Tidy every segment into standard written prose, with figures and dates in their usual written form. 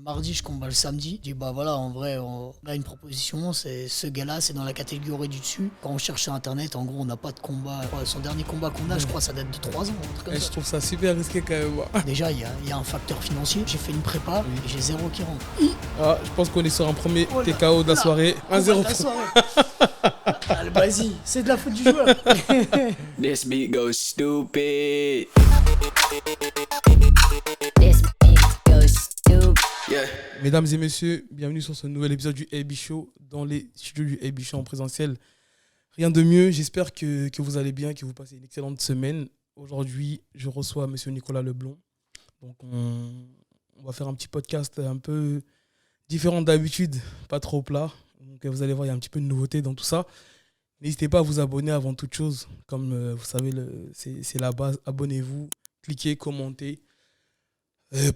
mardi, je combat le samedi. Je dis, bah voilà, en vrai, on a une proposition. Ce gars-là, c'est dans la catégorie du dessus. Quand on cherche sur Internet, en gros, on n'a pas de combat. Son dernier combat qu'on a, je crois, ça date de 3 ans. Un truc comme Je ça. trouve ça super risqué quand même. Déjà, il y a un facteur financier. J'ai fait une prépa et j'ai 0 qui rentre. Ah, je pense qu'on est sur un premier Oh là TKO de la soirée. Combat 1-0. de la soirée. Ah, vas-y, c'est de la faute du joueur. This beat goes stupid. This beat goes stupid. Yeah. Mesdames et messieurs, bienvenue sur ce nouvel épisode du AB Show dans les studios du AB Show en présentiel. Rien de mieux, j'espère que vous allez bien, que vous passez une excellente semaine. Aujourd'hui, je reçois monsieur Nicolas Leblond. Donc on va faire un petit podcast un peu différent d'habitude, pas trop plat. Donc vous allez voir, il y a un petit peu de nouveauté dans tout ça. N'hésitez pas à vous abonner avant toute chose. Comme vous savez, c'est la base. Abonnez-vous, cliquez, commentez.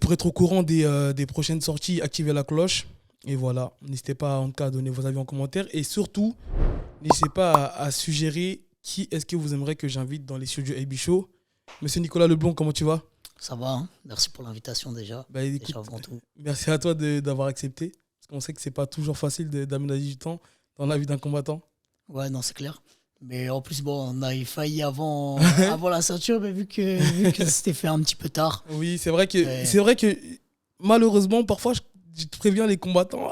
Pour être au courant des prochaines sorties, activez la cloche. Et voilà, n'hésitez pas en tout cas à donner vos avis en commentaire. Et surtout, n'hésitez pas à suggérer qui est-ce que vous aimeriez que j'invite dans les studios AB Show. Monsieur Nicolas Leblond, comment tu vas ? Ça va, hein. Merci pour l'invitation déjà. Bah, écoute, Déjà avant tout. merci à toi d'avoir accepté. Parce qu'on sait que c'est pas toujours facile d'aménager du temps dans la vie d'un combattant. Ouais, non, c'est clair. Mais en plus, bon, on a failli avant la ceinture, mais vu que c'était fait un petit peu tard. Oui, c'est vrai que malheureusement, parfois, je te préviens les combattants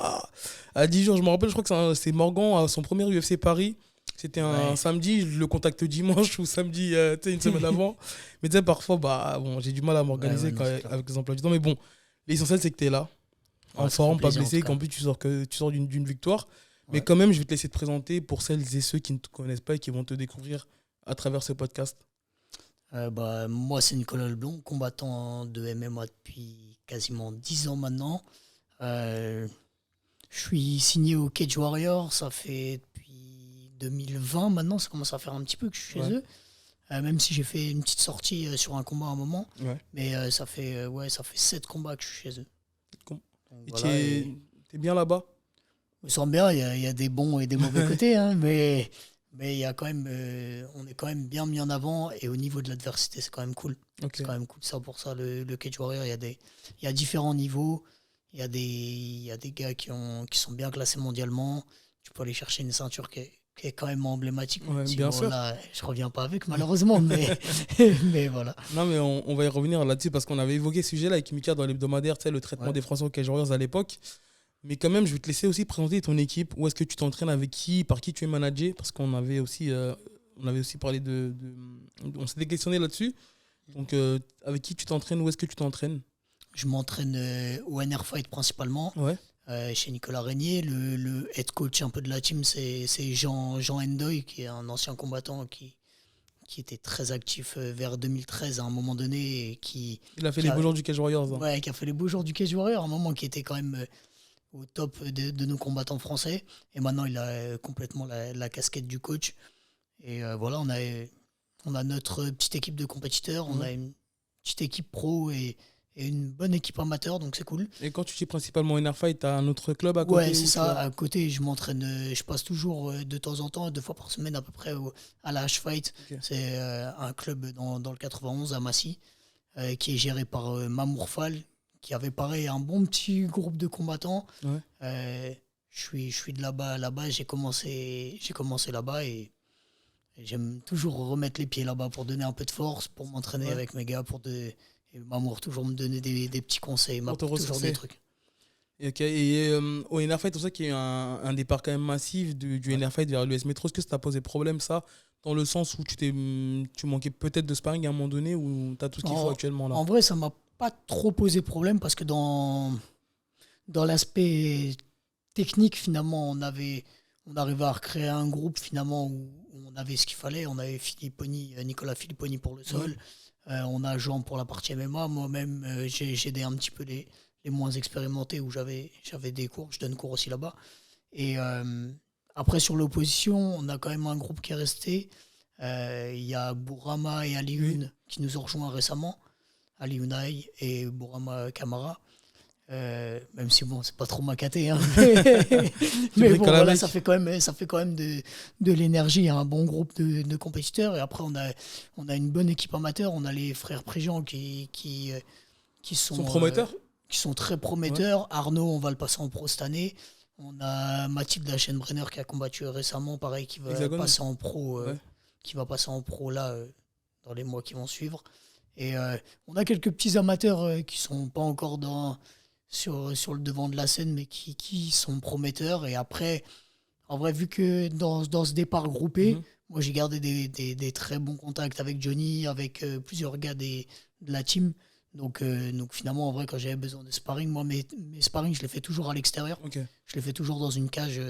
à 10 jours. Je me rappelle, je crois que c'est Morgan à son premier UFC Paris. C'était un samedi, je le contacte dimanche ou samedi, une semaine avant. Mais tu sais, parfois, j'ai du mal à m'organiser avec les emplois du temps. Mais bon, l'essentiel, c'est que tu es là, en forme, pas blessé, qu'en plus, tu sors d'une victoire. Mais quand même, je vais te laisser te présenter pour celles et ceux qui ne te connaissent pas et qui vont te découvrir à travers ce podcast. Moi, c'est Nicolas Leblond, combattant de MMA depuis quasiment 10 ans maintenant. Je suis signé au Cage Warrior, ça fait depuis 2020 maintenant, ça commence à faire un petit peu que je suis chez eux. Même si j'ai fait une petite sortie sur un combat à un moment. Ouais. Mais ça fait 7 combats que je suis chez eux. Et t'es bien là-bas ? Je me sens bien, il y a des bons et des mauvais côtés, hein, mais il y a quand même, on est quand même bien mis en avant et au niveau de l'adversité, c'est quand même cool. Okay. C'est quand même cool. Ça, pour ça, le Cage Warrior, il y a différents niveaux. Il y a des gars qui sont bien classés mondialement. Tu peux aller chercher une ceinture qui est quand même emblématique. Ouais, bien sûr. Là, je reviens pas avec, malheureusement, mais voilà. Non, mais on va y revenir là-dessus parce qu'on avait évoqué ce sujet-là avec Mika dans l'hebdomadaire, tu sais, le traitement des Français au Cage Warriors à l'époque. Mais quand même, je vais te laisser aussi présenter ton équipe. Où est-ce que tu t'entraînes, avec qui, par qui tu es managé ? Parce qu'on avait aussi parlé on s'était questionné là-dessus. Donc, avec qui tu t'entraînes ? Où est-ce que tu t'entraînes ? Je m'entraîne au NR Fight principalement. Ouais. Chez Nicolas Régnier. Le head coach un peu de la team, c'est Jean Endoy, qui est un ancien combattant qui était très actif vers 2013 à un moment donné. Il a fait les beaux jours du Cage Warriors. Hein. Ouais, qui a fait les beaux jours du Cage Warriors, à un moment qui était quand même au top de nos combattants français. Et maintenant, il a complètement la casquette du coach. Et voilà, on a notre petite équipe de compétiteurs, on a une petite équipe pro et une bonne équipe amateur, donc c'est cool. Et quand tu dis principalement NR Fight, tu as un autre club à côté ? Ouais, c'est ça. À côté, je m'entraîne, je passe toujours de temps en temps, 2 fois par semaine à peu près, à la H-Fight. Okay. C'est un club dans le 91 à Massy, qui est géré par Mamour Fall, qui avait pareil un bon petit groupe de combattants. Ouais. Je suis de là-bas, j'ai commencé là-bas et j'aime toujours remettre les pieds là-bas pour donner un peu de force, pour m'entraîner avec mes gars, et Mamour toujours me donner des petits conseils, toujours des trucs. Et au NR Fight, tout ça, qu'il y a eu un départ quand même massif du NR Fight vers l'US Métro, est-ce que ça t'a posé problème, ça, dans le sens où tu manquais peut-être de sparring à un moment donné, ou tu as tout ce qu'il faut actuellement là ? En vrai, ça m'a pas trop posé problème parce que dans l'aspect technique, finalement, on arrivait à recréer un groupe finalement où on avait ce qu'il fallait. On avait Nicolas Filipponi pour le sol. On a Jean pour la partie MMA. Moi-même, j'ai aidé un petit peu les moins expérimentés où j'avais des cours. Je donne cours aussi là-bas. Et après, sur l'opposition, on a quand même un groupe qui est resté. Il y a Bourama et Alioune qui nous ont rejoints récemment. Ali Unai et Bourama Kamara. Même si bon, c'est pas trop macaté, hein. mais bon, voilà, ça fait quand même de l'énergie, un bon groupe de compétiteurs. Et après, on a une bonne équipe amateur. On a les frères Préjean qui sont promoteurs. qui sont très prometteurs. Arnaud, on va le passer en pro cette année. On a Mathilde Lachenbrenner qui a combattu récemment, pareil, qui va Hexagone. passer en pro, Ouais. qui va passer en pro là dans les mois qui vont suivre. Et on a quelques petits amateurs qui sont pas encore sur le devant de la scène, mais qui sont prometteurs. Et après, en vrai, vu que dans ce départ groupé, moi j'ai gardé des très bons contacts avec Johnny, avec plusieurs gars de la team. Donc finalement, en vrai, quand j'avais besoin de sparring, moi mes sparring, je les fais toujours à l'extérieur. Ok. Je les fais toujours dans une cage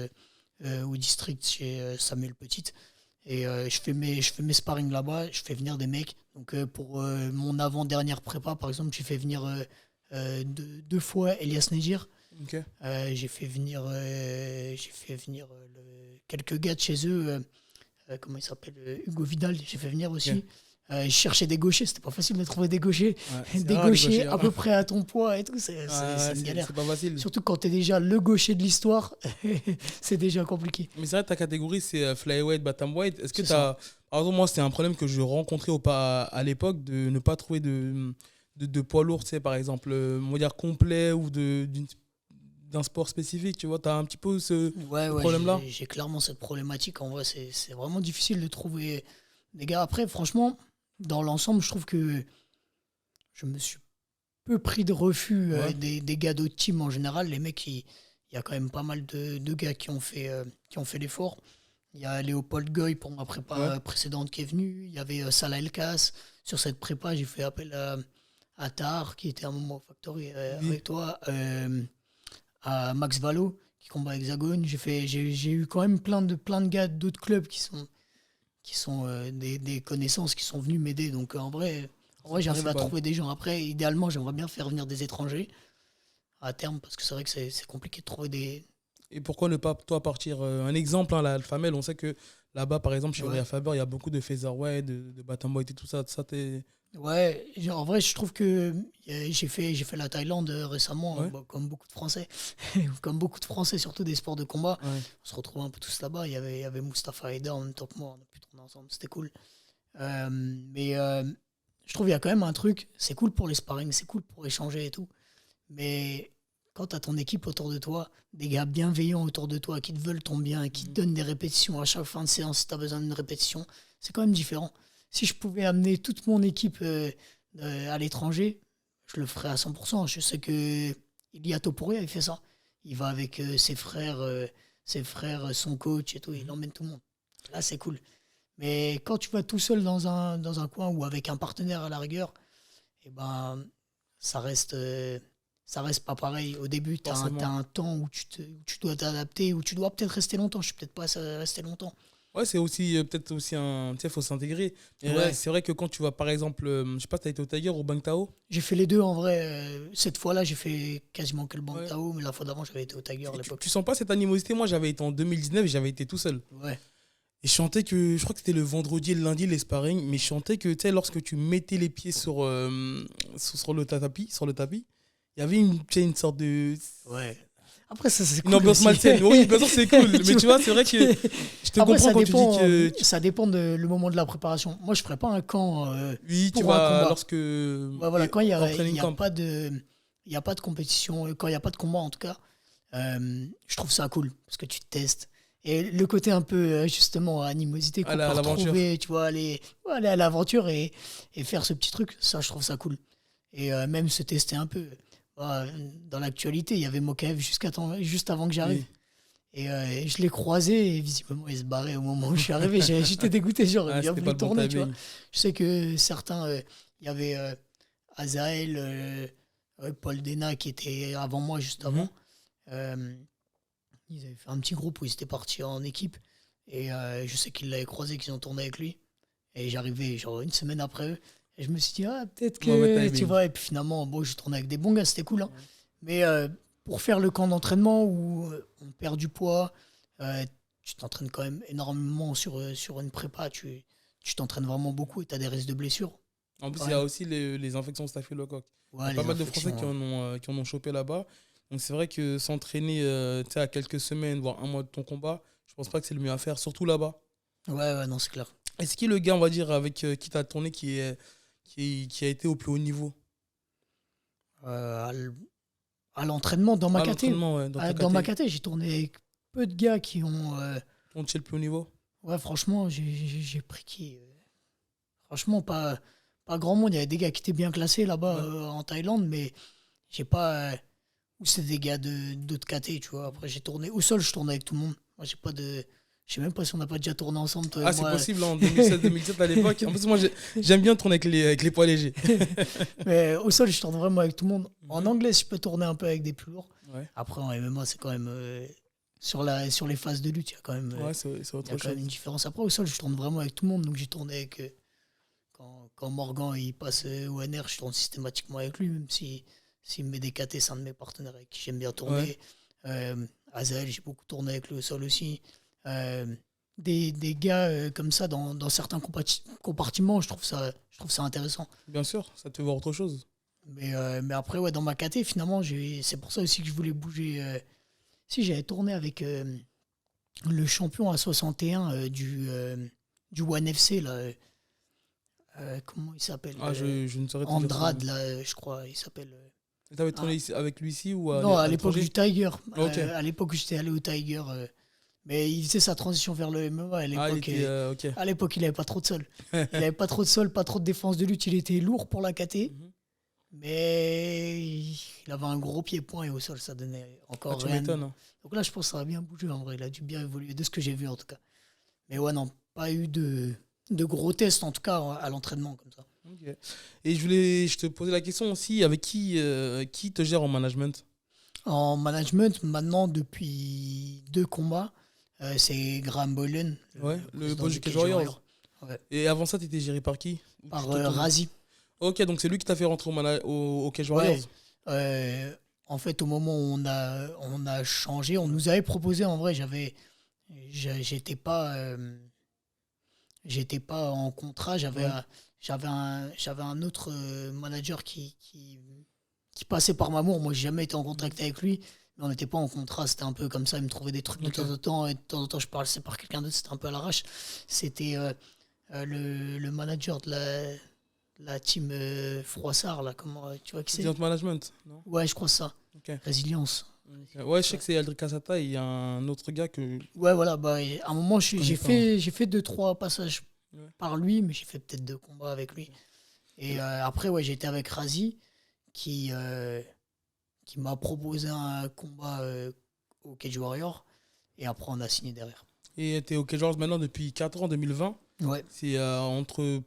au district chez Samuel Petit. Et je fais mes sparring là-bas, je fais venir des mecs. Donc pour mon avant-dernière prépa, par exemple, j'ai fait venir deux fois Elias Negir. Ok. J'ai fait venir, quelques gars de chez eux. Comment il s'appelle, Hugo Vidal, j'ai fait venir aussi. Ok. Je cherchais des gauchers, c'était pas facile de trouver des gauchers. Ouais, c'est Des rare, les gauchers hein. à peu près à ton poids et tout, c'est Ouais, une galère. C'est pas facile. Surtout quand t'es déjà le gaucher de l'histoire, c'est déjà compliqué. Mais c'est vrai, ta catégorie, c'est flyweight, bantamweight. Est-ce que C'est tu as. Par exemple, moi, c'était un problème que je rencontrais à l'époque de ne pas trouver de poids lourd, tu sais, par exemple, on va dire complet ou d'un sport spécifique, tu vois. Tu as un petit peu ce problème-là. J'ai clairement cette problématique. En vrai, c'est vraiment difficile de trouver des gars. Après, franchement, dans l'ensemble, je trouve que je me suis peu pris de refus des gars d'autres teams en général. Les mecs, il y a quand même pas mal de gars qui ont fait l'effort. Il y a Léopold Goy pour ma prépa précédente qui est venu. Il y avait Salah Elkas. Sur cette prépa, j'ai fait appel à Tahar, qui était à un moment au Factory avec toi, à Max Valo, qui combat à Hexagone. J'ai eu quand même plein de gars d'autres clubs qui sont des connaissances qui sont venus m'aider. Donc en vrai j'arrive à trouver des gens. Après, idéalement, j'aimerais bien faire venir des étrangers à terme, parce que c'est vrai que c'est compliqué de trouver des... Et pourquoi ne pas, toi, partir un exemple, hein, l'Alpha Male, on sait que là-bas, par exemple, chez Uriah Faber, il y a beaucoup de featherweight, de bantamweight et tout ça. Ça t'es... Ouais, en vrai, je trouve que j'ai fait la Thaïlande récemment, comme beaucoup de Français. Comme beaucoup de Français, surtout des sports de combat. Ouais. On se retrouvait un peu tous là-bas. Il y avait Mustafa Haïda en même temps que moi. On a pu tourner ensemble, c'était cool. Mais je trouve qu'il y a quand même un truc. C'est cool pour les sparring, c'est cool pour échanger et tout. Mais quand tu as ton équipe autour de toi, des gars bienveillants autour de toi qui te veulent ton bien, qui te donnent des répétitions à chaque fin de séance si tu as besoin d'une répétition, c'est quand même différent. Si je pouvais amener toute mon équipe à l'étranger, je le ferais à 100%. Je sais que Ilia Topuria, il fait ça. Il va avec ses frères, son coach et tout, il emmène tout le monde. Là, c'est cool. Mais quand tu vas tout seul dans un coin ou avec un partenaire à la rigueur, eh ben, ça reste pas pareil. Au début, tu as un temps où tu dois t'adapter, où tu dois peut-être rester longtemps. Je suis peut-être pas rester longtemps. Ouais, c'est aussi peut-être aussi un. Tu sais, il faut s'intégrer. Mais Ouais. c'est vrai que quand tu vas, par exemple, je sais pas, tu as été au Tiger ou au Bang Tao. J'ai fait les deux en vrai. Cette fois-là, j'ai fait quasiment que le Bang Tao, mais la fois d'avant, j'avais été au Tiger à l'époque. Tu sens pas cette animosité? Moi, j'avais été en 2019 et j'avais été tout seul. Ouais. Et je chantais que, je crois que c'était le vendredi et le lundi, les sparring, mais je chantais que, tu sais, lorsque tu mettais les pieds sur le tapis, il y avait une sorte de... Ouais. Après, ça, c'est cool. Une ambiance aussi. malsaine. Oui, bien sûr, c'est cool. Mais tu vois, c'est vrai que je te Après, comprends quand tu dis que... Ça dépend le moment de la préparation. Moi, je ferais pas un camp Oui, tu pour un vas combat. lorsque... Ouais, voilà, quand il n'y en training a camp. pas de compétition, quand il n'y a pas de combat en tout cas, je trouve ça cool parce que tu te testes. Et le côté un peu, justement, animosité qu'on peut retrouver, tu vois, aller à l'aventure et faire ce petit truc, ça, je trouve ça cool. Et même se tester un peu. Dans l'actualité, il y avait Mokaev juste avant que j'arrive. Oui. Et je l'ai croisé et visiblement, il se barrait au moment où je suis arrivé. J'étais dégoûté, j'aurais bien voulu tourner, tu vois. Je sais que certains, il y avait Azael, Paul Dena qui était avant moi, juste avant. Ils avaient fait un petit groupe où ils étaient partis en équipe. Et je sais qu'ils l'avaient croisé, qu'ils ont tourné avec lui. Et j'arrivais genre une semaine après eux. Et je me suis dit, peut-être que, tu vois, et puis finalement, bon, je tournais avec des bons gars, c'était cool. Hein. Mais pour faire le camp d'entraînement où on perd du poids, tu t'entraînes quand même énormément sur une prépa, tu t'entraînes vraiment beaucoup et tu as des risques de blessures. En plus, il y a aussi les infections staphylocoques. Il y a pas mal de Français qui en ont chopé là-bas. Donc c'est vrai que s'entraîner à quelques semaines, voire un mois de ton combat, je pense pas que c'est le mieux à faire, surtout là-bas. Ouais, non, c'est clair. Est-ce qu'il est le gars, on va dire, avec qui t'as tourné qui a été au plus haut niveau? À l'entraînement, dans ma À KT. l'entraînement, ouais, dans ta Dans ma KT. KT, j'ai tourné avec peu de gars qui ont. On tient le plus haut niveau. Ouais, franchement, j'ai pris qui franchement, pas grand monde. Il y avait des gars qui étaient bien classés là-bas en Thaïlande, mais j'ai pas. Ou c'est des gars d'autres KT, tu vois. Après, j'ai tourné. Au sol, je tournais avec tout le monde. Moi, j'ai pas de. Je sais même pas si on n'a pas déjà tourné ensemble, toi et Ah, c'est moi. possible, en 2016-2017 à l'époque. En plus, moi, j'aime bien tourner avec les poids légers. Mais au sol, je tourne vraiment avec tout le monde. En Mhm. anglais, je peux tourner un peu avec des plus lourds. Ouais, Après, en MMA, c'est quand même. Sur les phases de lutte, il y a quand même. ouais c'est Il y autre a quand même chose. une différence. Après, au sol, je tourne vraiment avec tout le monde. Donc, j'ai tourné avec. Quand Morgan il passe au NR, je tourne systématiquement avec lui, même s'il me met des KT, c'est un de mes partenaires avec qui j'aime bien tourner. Azael, j'ai beaucoup tourné avec lui au sol aussi. Euh, des gars comme ça dans certains compartiments, je trouve ça intéressant. Bien sûr, ça te fait voir autre chose. Mais après, ouais, dans ma KT, finalement, c'est pour ça aussi que je voulais bouger. Si j'avais tourné avec le champion à 61 du One FC, là, comment il s'appelle Ah, je ne saurais te dire ça. Andrade, là, je crois, il s'appelle. T'avais tourné avec lui ici ou Non, à l'époque l'étranger? du Tiger. Ok. À l'époque où j'étais allé au Tiger. Mais il faisait sa transition vers le MMA à Ah, il l'époque. était. Ok. À l'époque, il avait pas trop de sol. Il avait pas trop de sol, pas trop de défense de lutte. Il était lourd pour la KT. Mhm. Mais il avait un gros pied-point et au sol, ça donnait Ah, encore tu rien. m'étonnes. Hein. Donc là, je pense que ça a bien bougé en vrai. Il a dû bien évoluer, de ce que j'ai vu en tout cas. Mais ouais, non, pas eu de gros tests en tout cas à l'entraînement comme ça. Ok. Et je te posais la question aussi, avec qui te gère en management? En management, maintenant, depuis 2 combats, c'est Graham Boylan, Ouais, le président boss du Cage Warriors. Warriors. Ouais. Et avant ça, t'étais géré par qui? Ou Par tu te tournes- Razi. Ok, donc c'est lui qui t'a fait rentrer au Cage Ouais. Warriors. En fait, au moment où on a changé, on nous avait proposé, en vrai, j'étais pas en contrat, Ouais. j'avais un autre manager qui passait par Mamour. Moi, j'ai jamais été en contact avec lui, mais on n'était pas en contrat, c'était un peu comme ça, il me trouvait des trucs de Ok. temps en temps, et de temps en temps, je parlais par quelqu'un d'autre, c'était un peu à l'arrache. C'était le manager de la team Froissart, là, comment, tu vois qui c'est? Client management, non? Ouais, je crois ça. Ok. Résilience. Ok. Ouais, je sais que c'est Aldric Casata et il y a un autre gars que. Ouais, voilà, bah, et à un moment, connais j'ai pas, fait 2-3 passages Ouais. par lui, mais j'ai fait peut-être 2 combats avec lui. Et après, ouais, j'ai été avec Razi, qui m'a proposé un combat au Cage Warrior, et après, on a signé derrière. Et t'es au Cage Warriors maintenant depuis 4 ans, 2020. Ouais, C'est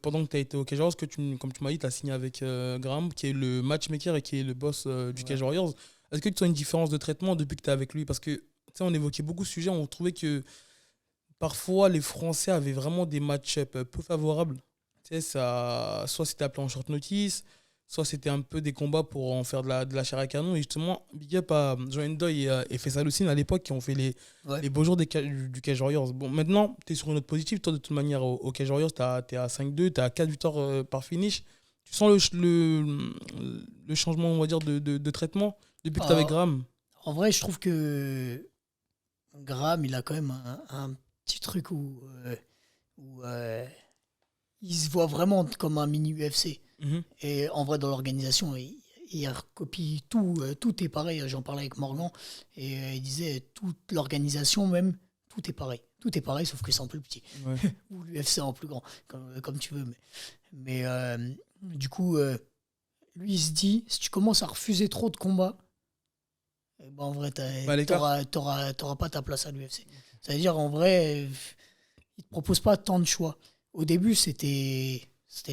pendant que tu as été au Cage Warriors que comme tu m'as dit, tu as signé avec Graham, qui est le matchmaker et qui est le boss du Cage Warriors. Est-ce que tu as une différence de traitement depuis que tu es avec lui? Parce que, tu sais, on évoquait beaucoup de sujets, on trouvait que parfois les Français avaient vraiment des match-up peu favorables. Tu sais, soit c'était appelé en short notice, soit c'était un peu des combats pour en faire de la chair à canon. Et justement, big up à Joanne Doy et Faisal Hussein à l'époque qui ont fait ouais. les beaux jours du Cage Warriors. Bon, maintenant, tu es sur une note positive. Toi, de toute manière, au Cage Warriors, tu es à 5-2, tu as 4 victoires par finish. Tu sens le changement, on va dire, de traitement depuis que tu es avec Graham? En vrai, je trouve que Graham, il a quand même un petit truc où il se voit vraiment comme un mini UFC. Mhm. Et en vrai, dans l'organisation, il recopie tout. Tout est pareil. J'en parlais avec Morgan. Et il disait, toute l'organisation même, tout est pareil. Tout est pareil, sauf que c'est en plus petit. Ouais. Ou l'UFC en plus grand, comme tu veux. Mais du coup, lui, il se dit, si tu commences à refuser trop de combats, eh ben, en vrai, Bah, l'écart. t'auras pas ta place à l'UFC. C'est-à-dire, en vrai, il te propose pas tant de choix. Au début, c'était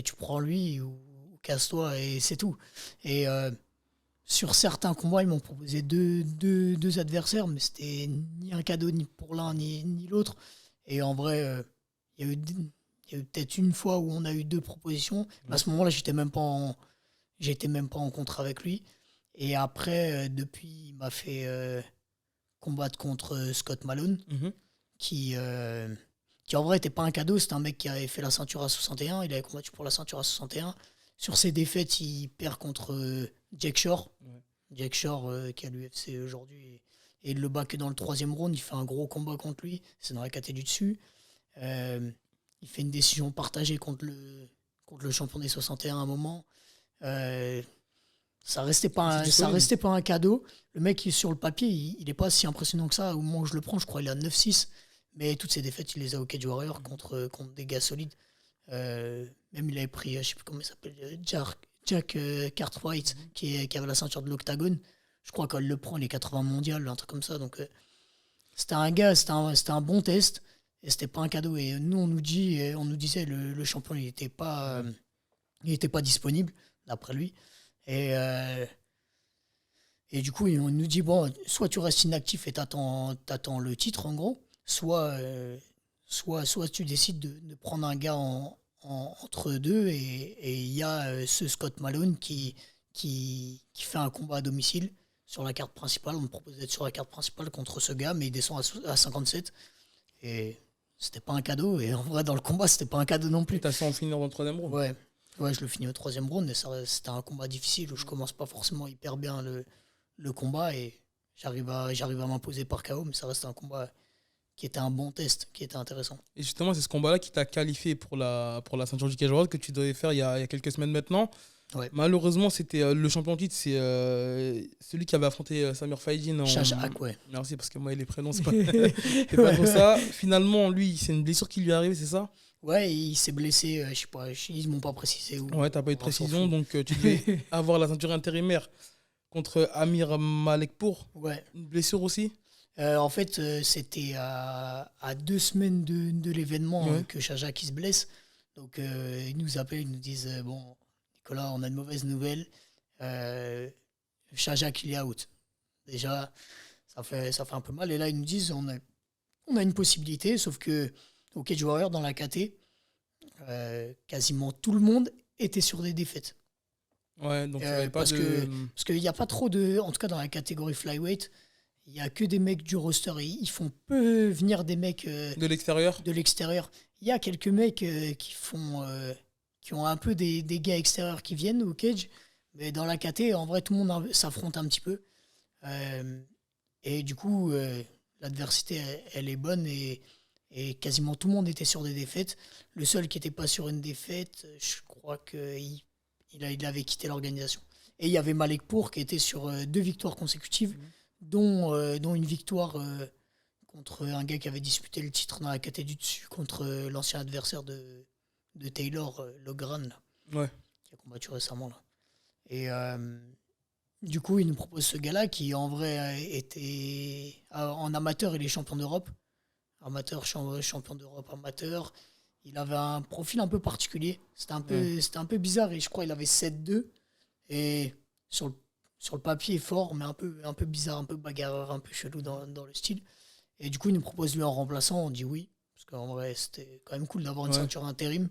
tu prends lui ou casse-toi et c'est tout. Et sur certains combats, ils m'ont proposé deux adversaires, mais c'était ni un cadeau ni pour l'un ni l'autre. Et en vrai, il y a eu peut-être une fois où on a eu 2 propositions. À ce moment-là, j'étais même pas en contrat avec lui. Et après, depuis, il m'a fait combattre contre Scott Malone, Mhm. qui en vrai n'était pas un cadeau. C'était un mec qui avait fait la ceinture à 61. Il avait combattu pour la ceinture à 61. Sur ses défaites, il perd contre Jack Shore. Ouais. Jack Shore, qui est à l'UFC aujourd'hui. Et il le bat que dans le 3e round. Il fait un gros combat contre lui. C'est dans la caté du dessus. Il fait une décision partagée contre le champion des 61 à un moment. Ça restait pas C'était ça solide. restait pas un cadeau. Le mec, sur le papier, il est pas si impressionnant que ça. Au moment où je le prends, je crois qu'il a 9-6. Mais toutes ses défaites, il les a au Cage Warrior contre des gars solides. Même il avait pris, je sais plus comment il s'appelle, Jack Cartwright, qui avait la ceinture de l'Octagone. Je crois qu'elle le prend les 80 mondiales, un truc comme ça. Donc c'était un gars, c'était un bon test. Et c'était pas un cadeau. Et nous, on nous disait le champion, il était pas disponible, d'après lui. Et, et du coup, on nous dit, bon, soit tu restes inactif et t'attends le titre, en gros, soit tu décides de prendre un gars entre deux. Et il y a ce Scott Malone qui fait un combat à domicile sur la carte principale. On me propose d'être sur la carte principale contre ce gars, mais il descend à 57. Et c'était pas un cadeau. Et en vrai, dans le combat, c'était pas un cadeau non plus. T'as su en finir dans le 3e round. Ouais, je le finis au 3e round. Et c'était un combat difficile où je commence pas forcément hyper bien le combat. Et j'arrive à m'imposer par KO, mais ça reste un combat qui était un bon test, qui était intéressant. Et justement, c'est ce combat-là qui t'a qualifié pour la ceinture du Cage Warrior que tu devais faire il y a quelques semaines maintenant. Ouais. Malheureusement, c'était le champion titre, c'est celui qui avait affronté Samir Faidin en... Shahak, ouais. Merci, parce que moi, les prénoms, c'est pas trop ça. Finalement, lui, c'est une blessure qui lui est arrivée, c'est ça? Ouais, il s'est blessé, je sais pas, ils m'ont pas précisé où. Ouais, t'as pas eu de On s'en précision, fout. donc tu devais avoir la ceinture intérimaire contre Amir Malekpour. Ouais. Une blessure aussi? En fait, c'était à 2 semaines de l'événement Ouais. que Shahak il se blesse. Donc, ils nous appellent, ils nous disent bon, Nicolas, on a une mauvaise nouvelle. Shahak, il est out. Déjà, ça fait un peu mal. Et là, ils nous disent on a une possibilité, sauf que au Cage Warrior, dans la KT, quasiment tout le monde était sur des défaites. Ouais, donc il y avait pas parce de... Parce qu'il n'y a pas trop de. En tout cas, dans la catégorie flyweight, il n'y a que des mecs du roster. Ils font peu venir des mecs de l'extérieur. de l'extérieur. Il y a quelques mecs qui ont un peu des gars extérieurs qui viennent au cage. Mais dans la KT, en vrai, tout le monde s'affronte un petit peu. Et du coup, l'adversité, elle est bonne. Et quasiment tout le monde était sur des défaites. Le seul qui n'était pas sur une défaite, je crois qu'il il avait quitté l'organisation. Et il y avait Malekpour qui était sur 2 victoires consécutives, dont une victoire contre un gars qui avait disputé le titre dans la KT du dessus, contre l'ancien adversaire de Taylor, Logran, là, Ouais. qui a combattu récemment. Là. Et du coup, il nous propose ce gars-là qui, en vrai, était en amateur, il est champion d'Europe. Champion d'Europe amateur. Il avait un profil un peu particulier. C'était un peu bizarre et je crois qu'il avait 7-2. Et sur le papier fort, mais un peu bizarre, un peu bagarreur, un peu chelou dans le style. Et du coup, il nous propose lui en remplaçant. On dit oui. Parce qu'en vrai, c'était quand même cool d'avoir une ceinture intérim.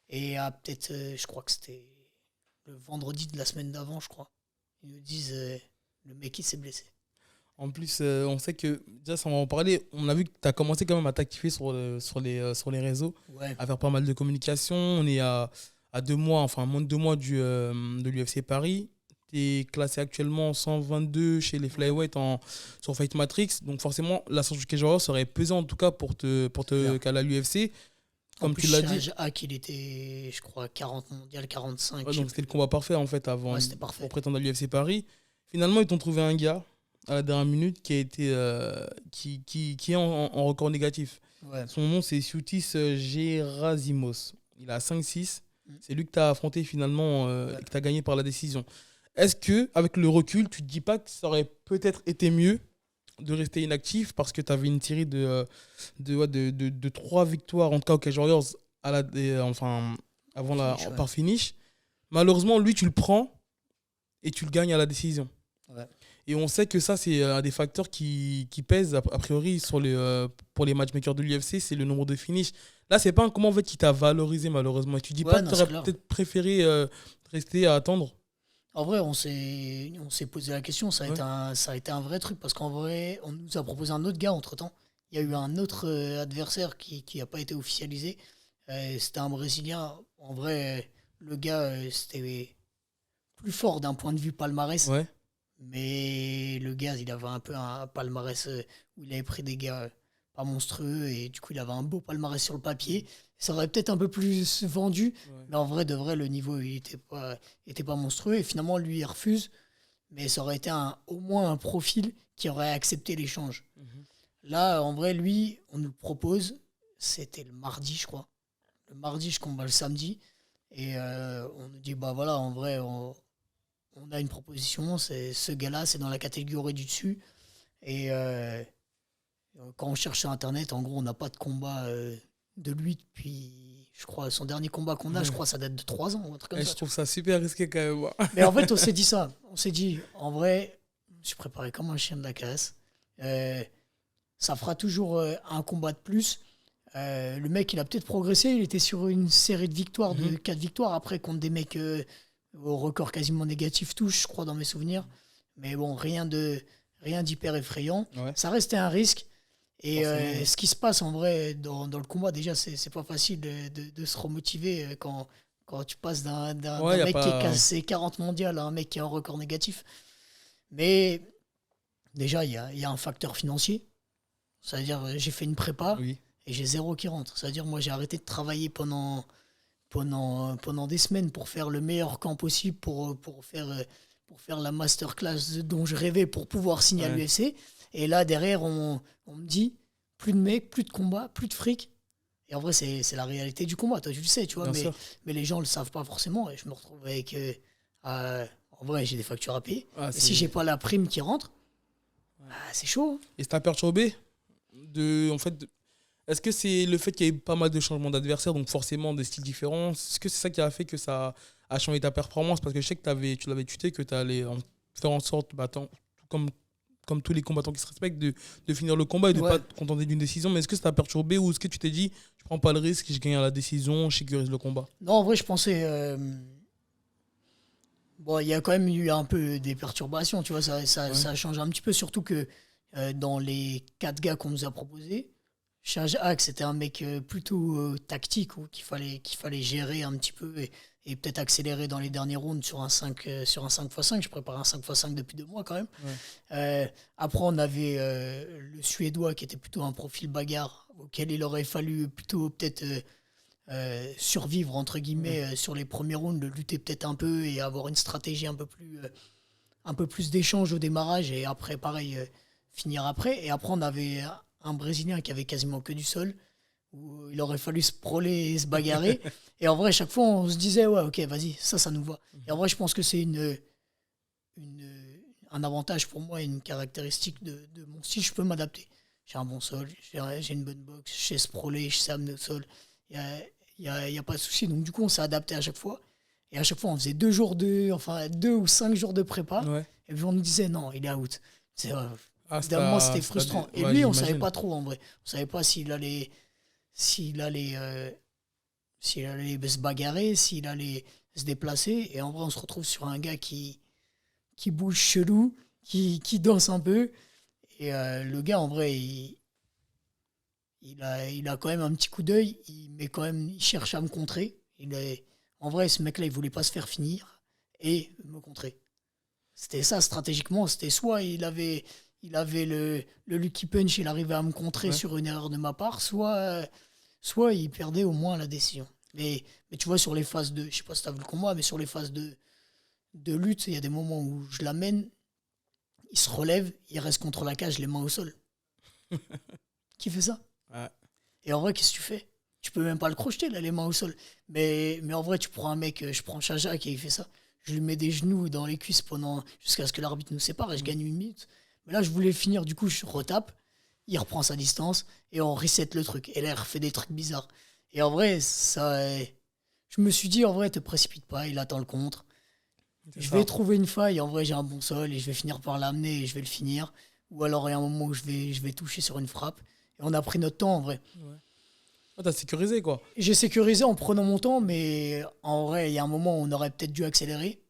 Et peut-être, je crois que c'était le vendredi de la semaine d'avant, je crois. Ils nous disent le mec, il s'est blessé. En plus, on sait que, déjà, ça on va en parler, on a vu que tu as commencé quand même à t'activer sur les réseaux, Ouais. à faire pas mal de communication. On est à 2 mois, enfin moins de 2 mois de l'UFC Paris. Tu es classé actuellement 122 chez les flyweight sur Fight Matrix. Donc forcément, la ceinture du Cage Warrior serait pesante en tout cas pour te caler à l'UFC. Comme tu l'as dit. Il était, je crois, 40 mondial, 45. Ouais, donc c'était le combat parfait en fait avant c'était parfait. pour prétendre à l'UFC Paris. Finalement, ils t'ont trouvé un gars à la dernière minute qui a été qui est en record négatif. Ouais. Son nom c'est Siutis Gerasimos. Il a 5-6. C'est lui que tu as affronté finalement et que tu as gagné par la décision. Est-ce que avec le recul, tu te dis pas que ça aurait peut-être été mieux de rester inactif parce que tu avais une série de 3 victoires en tout cas au Cage Warriors avant Finish, ouais. par finish. Malheureusement, lui tu le prends et tu le gagnes à la décision. Ouais. Et on sait que ça, c'est un des facteurs qui pèsent a priori pour les matchmakers de l'UFC, c'est le nombre de finishes. Là, c'est pas un combat en fait, qui t'a valorisé malheureusement. Et tu dis pas que tu aurais peut-être préféré rester à attendre. En vrai, on s'est posé la question. Ça a été un vrai truc parce qu'en vrai, on nous a proposé un autre gars entre-temps. Il y a eu un autre adversaire qui n'a pas été officialisé. C'était un Brésilien. En vrai, le gars, c'était plus fort d'un point de vue palmarès. Ouais. Mais le gars, il avait un peu un palmarès où il avait pris des gars pas monstrueux, et du coup, il avait un beau palmarès sur le papier. Ça aurait peut-être un peu plus vendu, Ouais. mais en vrai, de vrai, le niveau, il était pas monstrueux. Et finalement, lui, il refuse. Mais ça aurait été au moins un profil qui aurait accepté l'échange. Mhm. Là, en vrai, lui, on nous le propose. C'était le mardi, je crois. Le mardi, je combat le samedi. Et on nous dit, bah voilà, en vrai, on a une proposition. C'est ce gars-là, c'est dans la catégorie du dessus. Et quand on cherche sur Internet, en gros, on n'a pas de combat de lui depuis, je crois, son dernier combat qu'on a, je Ouais. crois, ça date de 3 ans, ou un truc comme Je ça. trouve ça super risqué quand même. Mais en fait, on s'est dit ça. On s'est dit, en vrai, je suis préparé comme un chien de la caisse. Euh, Ça fera toujours un combat de plus. Le mec, il a peut-être progressé. Il était sur une série de victoires, de 4 victoires, après contre des mecs au record quasiment négatif touche, je crois, dans mes souvenirs. Mais bon, rien d'hyper effrayant. Ouais. Ça restait un risque. Et Forcément. ce qui se passe en vrai dans le combat, déjà, c'est pas facile de se remotiver quand tu passes d'un Ouais, y a mec qui est pas. cassé 40 mondial à un mec qui a un record négatif. Mais déjà, il y a un facteur financier. C'est-à-dire, j'ai fait une prépa Oui. et j'ai zéro qui rentre. C'est-à-dire, moi, j'ai arrêté de travailler pendant des semaines pour faire le meilleur camp possible, pour faire la masterclass dont je rêvais pour pouvoir signer à Ouais. l'UFC. Et là, derrière, on me dit, plus de mecs, plus de combats, plus de fric. Et en vrai, c'est la réalité du combat, toi, tu le sais, tu vois, Bien sûr. mais les gens ne le savent pas forcément. Et je me retrouve avec... en vrai, j'ai des factures à payer. Ah, Et c'est- si j'ai pas la prime qui rentre, c'est chaud. Et ça t'a perturbé en fait, est-ce que c'est le fait qu'il y ait pas mal de changements d'adversaires, donc forcément des styles différents, est-ce que c'est ça qui a fait que ça a changé ta performance? Parce que je sais que tu l'avais tuté, que tu allais faire en sorte, comme tous les combattants qui se respectent, de finir le combat et de ne Ouais. pas te contenter d'une décision. Mais est-ce que ça t'a perturbé ou est-ce que tu t'es dit, je prends pas le risque, je gagne à la décision, je sécurise le combat? Non, en vrai, je pensais. Bon, il y a quand même eu un peu des perturbations, tu vois, ça change un petit peu, surtout que dans les 4 gars qu'on nous a proposés, Shahak, c'était un mec plutôt tactique, ou qu'il fallait gérer un petit peu et peut-être accélérer dans les derniers rounds sur un 5x5. Je prépare un 5x5 depuis 2 mois quand même. Ouais. Après, on avait le Suédois qui était plutôt un profil bagarre, auquel il aurait fallu plutôt peut-être survivre entre guillemets sur les premiers rounds, de lutter peut-être un peu et avoir une stratégie un peu plus d'échange au démarrage, et après pareil finir après. Et après on avait un Brésilien qui avait quasiment que du sol, où il aurait fallu se prôler et se bagarrer. Et en vrai, à chaque fois on se disait ouais, ok, vas-y, ça nous va. Et en vrai, je pense que c'est un avantage pour moi, une caractéristique de mon style. Je peux m'adapter. J'ai un bon sol, j'ai une bonne boxe, je sais sprawler, je sais amener au sol. Il y a pas de souci. Donc, du coup, on s'est adapté à chaque fois. Et à chaque fois, on faisait 2 ou 5 jours de prépa. Ouais. Et puis, on nous disait non, il est out. Ah, Évidemment, c'était frustrant. Et ouais, lui, on savait j'imagine. pas trop en vrai. On savait pas s'il allait se bagarrer, s'il allait se déplacer. Et en vrai, on se retrouve sur un gars qui bouge chelou, qui danse un peu. Et le gars, en vrai, il a quand même un petit coup d'œil, il cherche à me contrer. En vrai, ce mec-là, il voulait pas se faire finir et me contrer. C'était ça, stratégiquement. C'était soit il avait le Lucky Punch, il arrivait à me contrer Ouais. sur une erreur de ma part, soit il perdait au moins la décision. Mais tu vois, sur les phases de... Je sais pas si tu as vu le combat, mais sur les phases de lutte, il y a des moments où je l'amène, il se relève, il reste contre la cage, les mains au sol. Qui fait ça? Ouais. Et en vrai, qu'est-ce que tu fais? Tu peux même pas le crocheter, là, les mains au sol. Mais en vrai, tu prends un mec, je prends Shahak et il fait ça. Je lui mets des genoux dans les cuisses jusqu'à ce que l'arbitre nous sépare et je gagne 1 minute. Mais là, je voulais finir, du coup, je retape. Il reprend sa distance et on reset le truc. Et là, il refait des trucs bizarres. Et en vrai, je me suis dit, en vrai, te précipite pas, il attend le contre. C'est Je ça. vais trouver une faille, en vrai, j'ai un bon sol et je vais finir par l'amener et je vais le finir. Ou alors, il y a un moment où je vais toucher sur une frappe. Et on a pris notre temps, en vrai. Ah, t'as sécurisé, quoi. J'ai sécurisé en prenant mon temps, mais en vrai, il y a un moment où on aurait peut-être dû accélérer.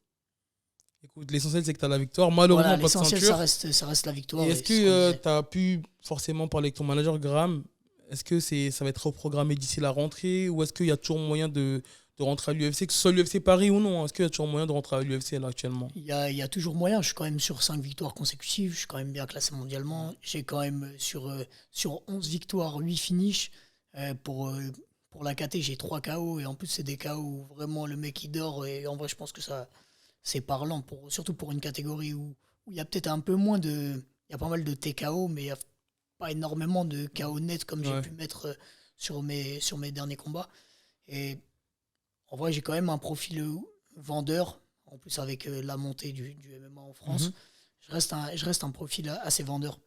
Écoute, l'essentiel, c'est que t'as la victoire. Malheureusement, Voilà, pas de l'essentiel, ceinture. ça reste la victoire. Et est-ce et c'est ce qu'on que disait. tu as pu forcément parler avec ton manager, Graham? Est-ce que ça va être reprogrammé d'ici la rentrée ou est-ce qu'il y a toujours moyen de de rentrer à l'UFC, que ce soit l'UFC Paris ou non? Est-ce qu'il y a toujours moyen de rentrer à l'UFC là actuellement? Il y a toujours moyen. Je suis quand même sur 5 victoires consécutives. Je suis quand même bien classé mondialement. J'ai quand même sur 11 victoires, 8 finishes. Pour la KT, j'ai 3 KO. Et en plus, c'est des KO où vraiment le mec il dort. Et en vrai, je pense que ça, c'est parlant. Surtout pour une catégorie où il y a peut-être un peu moins de. Il y a pas mal de TKO, mais il n'y a pas énormément de KO net comme j'ai Ouais. pu mettre sur mes derniers combats. Et en vrai, j'ai quand même un profil vendeur. En plus, avec la montée du MMA en France, Mhm. je reste un profil assez vendeur.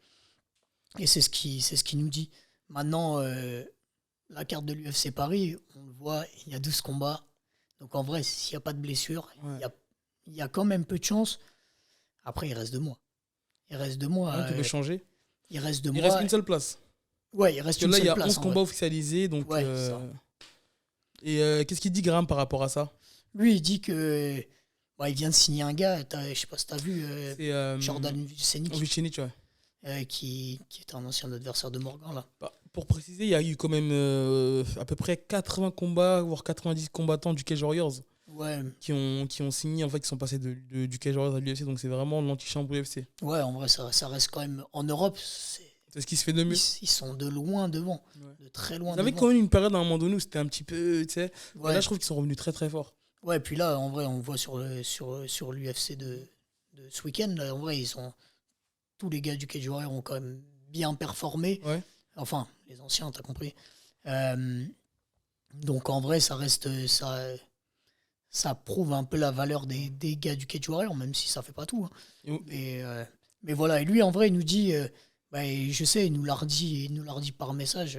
Et c'est ce qui nous dit. Maintenant, la carte de l'UFC Paris, on le voit, il y a 12 combats. Donc en vrai, s'il n'y a pas de blessure, Ouais. il y a quand même peu de chance. Après, il reste 2 mois. Il reste 2 mois. Rien qui peut changer. Il reste 2 Il mois. reste une seule place. Ouais, il reste Parce que une là, il seule y a place. 11 en combats vrai. officialisés. Donc, Ouais, c'est ça. Et qu'est-ce qu'il dit, Graham, par rapport à ça? Lui, il dit que il vient de signer un gars. Je sais pas si tu as vu C'est Jordan Vucenic, Vucenic, ouais. qui est un ancien adversaire de Morgan là. Bah, pour préciser, il y a eu quand même à peu près 80 combats, voire 90 combattants du Cage Warriors Ouais, qui ont signé, en fait, qui sont passés du Cage Warriors à l'UFC. Donc, c'est vraiment l'antichambre UFC. ouais, en vrai, ça reste quand même. En Europe, C'est ce qui se fait de mieux. ils sont de loin devant. Ouais. De très loin Ils avaient devant. quand même une période à un moment donné où c'était un petit peu, tu sais. Mais Ouais. là, je trouve qu'ils sont revenus très très forts. Ouais, puis là, en vrai, on voit sur l'UFC de ce week-end, là, en vrai, tous les gars du Cage Warrior ont quand même bien performé. Ouais. Enfin, les anciens, t'as compris. Donc en vrai, ça prouve un peu la valeur des gars du Cage Warrior, même si ça fait pas tout. Hein. Mais voilà, et lui, en vrai, il nous dit, je sais, il nous l'a redit par message,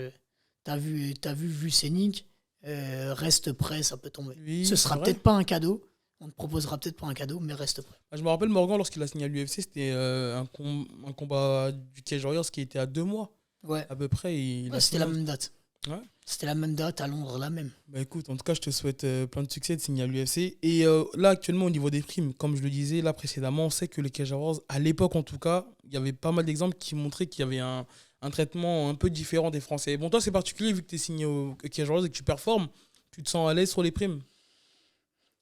t'as vu Vucenic, reste prêt, ça peut tomber. Oui, Ce c'est sera vrai. peut-être pas un cadeau, on te proposera peut-être pas un cadeau, mais reste prêt. Ah, je me rappelle Morgan, lorsqu'il a signé à l'UFC, c'était un combat du Cage Warriors qui était à 2 mois Ouais, à peu près. Il a ouais, c'était signé. la même date. Ouais. C'était la même date à Londres, la même. Bah écoute, en tout cas, je te souhaite plein de succès de signer à l'UFC. Et là, actuellement, au niveau des primes, comme je le disais là précédemment, on sait que les Cage Warriors, à l'époque en tout cas, il y avait pas mal d'exemples qui montraient qu'il y avait un traitement un peu différent des Français. Bon, toi, c'est particulier vu que tu es signé au Cage Warriors et que tu performes, tu te sens à l'aise sur les primes.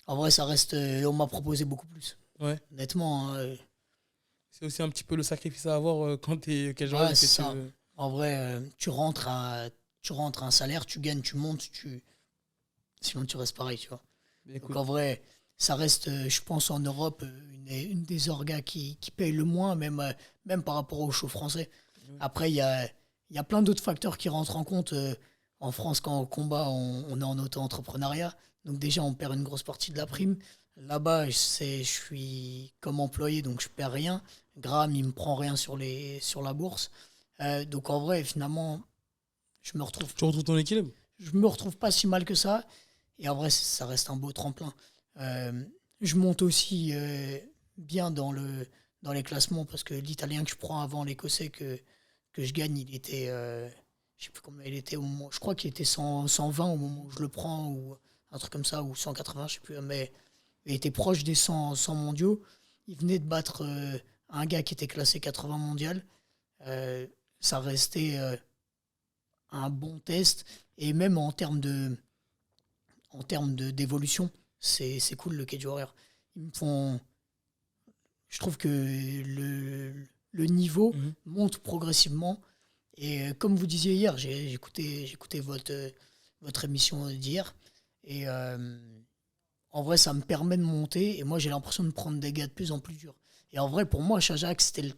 En vrai, ça reste. On m'a proposé beaucoup plus. Ouais. Honnêtement, hein, C'est aussi un petit peu le sacrifice à avoir quand tu es Cage Ouais, Warriors. c'est ça. En vrai, tu rentres à un salaire, tu gagnes, tu montes, sinon tu restes pareil, tu vois. Donc en vrai, ça reste, je pense, en Europe, une des orgas qui paye le moins, même par rapport au show français. Après, il y a plein d'autres facteurs qui rentrent en compte. En France, quand on combat, on est en auto-entrepreneuriat. Donc déjà, on perd une grosse partie de la prime. Là-bas, je suis comme employé, donc je perds rien. Graham, il me prend rien sur la bourse. Donc en vrai, finalement, je me retrouve Tu retrouves ton équilibre. je me retrouve pas si mal que ça. Et en vrai, ça reste un beau tremplin. Je monte aussi bien dans les classements parce que l'Italien que je prends avant l'Écossais que je gagne, il était, je sais plus combien il était au moment, je crois qu'il était 120 au moment où je le prends ou un truc comme ça, ou 180, je sais plus, mais il était proche des 100 mondiaux. Il venait de battre un gars qui était classé 80 mondial. Ça restait un bon test. Et même en termes d'évolution, c'est cool le Cage Warrior. Ils me font. Je trouve que le niveau monte progressivement. Et comme vous disiez hier, j'ai écouté votre émission d'hier. Et en vrai, ça me permet de monter. Et moi, j'ai l'impression de prendre des gars de plus en plus durs. Et en vrai, pour moi, Shajak, c'était le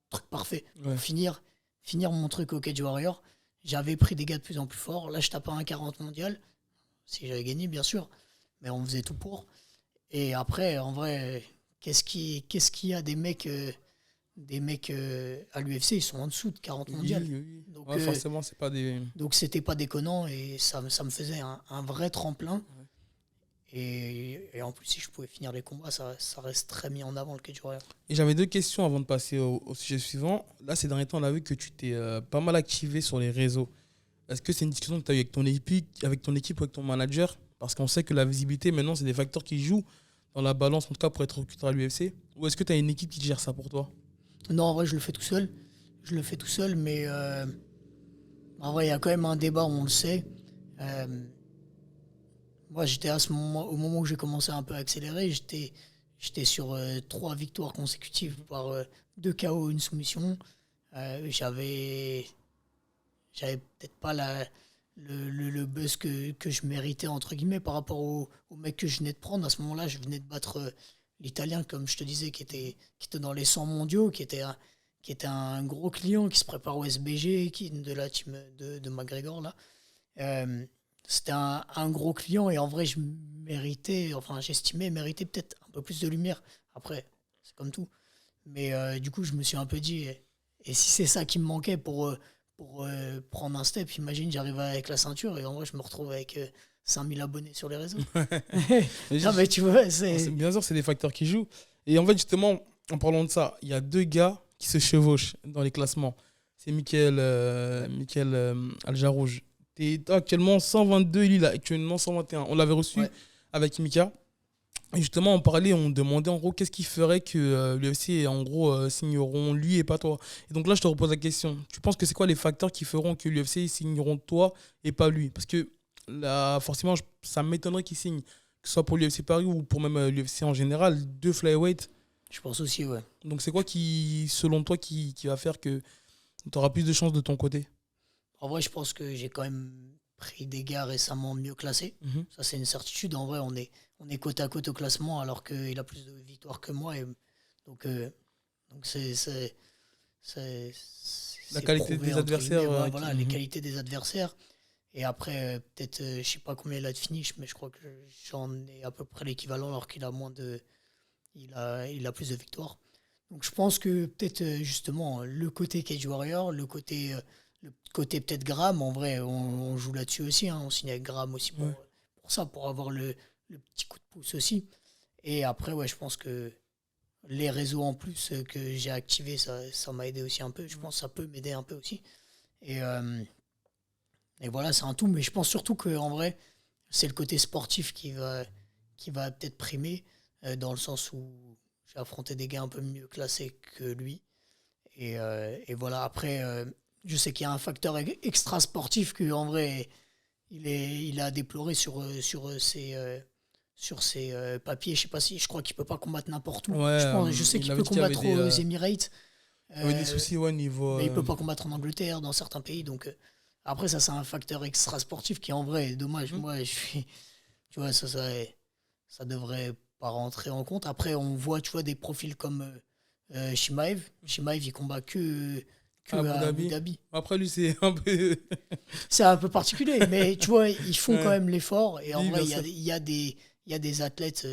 truc parfait. Ouais. Pour finir mon truc au Cage Warrior. J'avais pris des gars de plus en plus forts. Là, je tape un 40 mondial. Si j'avais gagné, bien sûr. Mais on faisait tout pour. Et après, en vrai, qu'est-ce qu'il y a des mecs à l'UFC, ils sont en dessous de 40 mondial. Oui. Donc, Ouais, forcément, c'est pas des. donc c'était pas déconnant et ça me faisait un vrai tremplin. Et en plus, si je pouvais finir les combats, ça reste très mis en avant le Cage Warrior. Et j'avais deux questions avant de passer au sujet suivant. Là, ces derniers temps, on a vu que tu t'es pas mal activé sur les réseaux. Est-ce que c'est une discussion que tu as eue avec ton équipe ou avec ton manager? Parce qu'on sait que la visibilité, maintenant, c'est des facteurs qui jouent dans la balance, en tout cas pour être recruté à l'UFC. Ou est-ce que tu as une équipe qui gère ça pour toi? Non, en vrai, je le fais tout seul. Mais en vrai, il y a quand même un débat, on le sait. Moi, j'étais à ce moment, au moment où j'ai commencé un peu à accélérer, j'étais sur 3 victoires consécutives par 2 KO, une soumission. J'avais peut-être pas le buzz que je méritais, entre guillemets, par rapport au mec que je venais de prendre. À ce moment-là, je venais de battre l'Italien, comme je te disais, qui était dans les 100 mondiaux, qui était un gros client, qui se prépare au SBG, de la team de McGregor, là. Euh, C'était un gros client et en vrai, j'estimais mériter peut-être un peu plus de lumière. Après, c'est comme tout. Mais du coup, je me suis un peu dit, et si c'est ça qui me manquait pour prendre un step, imagine, j'arrive avec la ceinture et en vrai, je me retrouve avec 5000 abonnés sur les réseaux. Mais Non, mais tu vois, bien sûr, c'est des facteurs qui jouent. Et en fait, justement, en parlant de ça, il y a 2 gars qui se chevauchent dans les classements. C'est Mickaël Aljarouj. Tu es actuellement 122, il est actuellement 121. On l'avait reçu Ouais. avec Mika. Et justement, on parlait, on demandait en gros qu'est-ce qui ferait que l'UFC en gros signeront lui et pas toi. Et donc là, je te repose la question. Tu penses que c'est quoi les facteurs qui feront que l'UFC signeront toi et pas lui? Parce que là, forcément, ça m'étonnerait qu'il signe, que ce soit pour l'UFC Paris ou pour même l'UFC en général, 2 flyweight. je pense aussi, ouais. Donc c'est quoi qui, selon toi, qui va faire que tu auras plus de chances de ton côté? En vrai, je pense que j'ai quand même pris des gars récemment mieux classés. Mhm. Ça, c'est une certitude. En vrai, on est côte à côte au classement alors qu'il a plus de victoires que moi. Donc, c'est La c'est qualité prouvé, des entre adversaires. guillemets. Ouais, voilà, les Mhm. qualités des adversaires. Et après, peut-être, je sais pas combien il a de finish, mais je crois que j'en ai à peu près l'équivalent alors qu'il a moins de. Il a plus de victoires. Donc je pense que peut-être justement le côté Cage Warrior, le côté peut-être Graham, en vrai, on joue là-dessus aussi. Hein. On signe avec Graham aussi pour, Ouais. pour ça, pour avoir le petit coup de pouce aussi. Et après, ouais, je pense que les réseaux en plus que j'ai activés, ça m'a aidé aussi un peu. Je pense que ça peut m'aider un peu aussi. Et, euh, et voilà, c'est un tout. Mais je pense surtout qu'en vrai, c'est le côté sportif qui va peut-être primer, dans le sens où j'ai affronté des gars un peu mieux classés que lui. Et voilà, après, je sais qu'il y a un facteur extra sportif que en vrai, il a déploré sur ses papiers. Je sais pas si, je crois qu'il peut pas combattre n'importe où. Ouais, Je sais il qu'il avait peut dit qu'il y avait combattre des, aux Emirates, il y avait des euh, soucis ouais, niveau. mais il peut pas combattre en Angleterre, dans certains pays. Donc après, ça, c'est un facteur extra sportif qui en vrai est dommage. Mhm. Moi, tu vois, ça devrait pas rentrer en compte. Après, on voit, tu vois, des profils comme Shimaev. Shimaev, il combat que Abu à Abu Dhabi. Dhabi. Après, lui, c'est un peu. C'est un peu particulier, mais tu vois, ils font quand Ouais. même l'effort. Et en Oui, vrai, bien il y a, sûr. il y a des, il y a des athlètes,